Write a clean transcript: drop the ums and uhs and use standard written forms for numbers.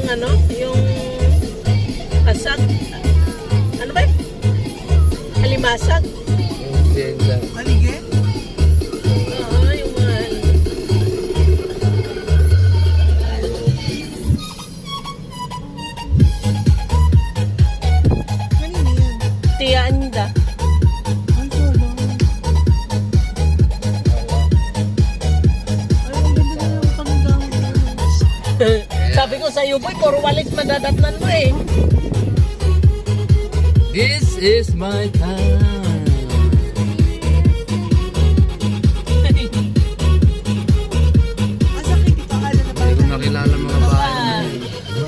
ano, yung asag. Ano ba? Alimasag. Yung tienda. Paligid? Oo, yung mga Kanina yan. tianda. Ang solo. Ay, ang ganda na yung panggamit. Sabi ko sa iyo, boy, puro walis madadatnan mo eh. This is my time.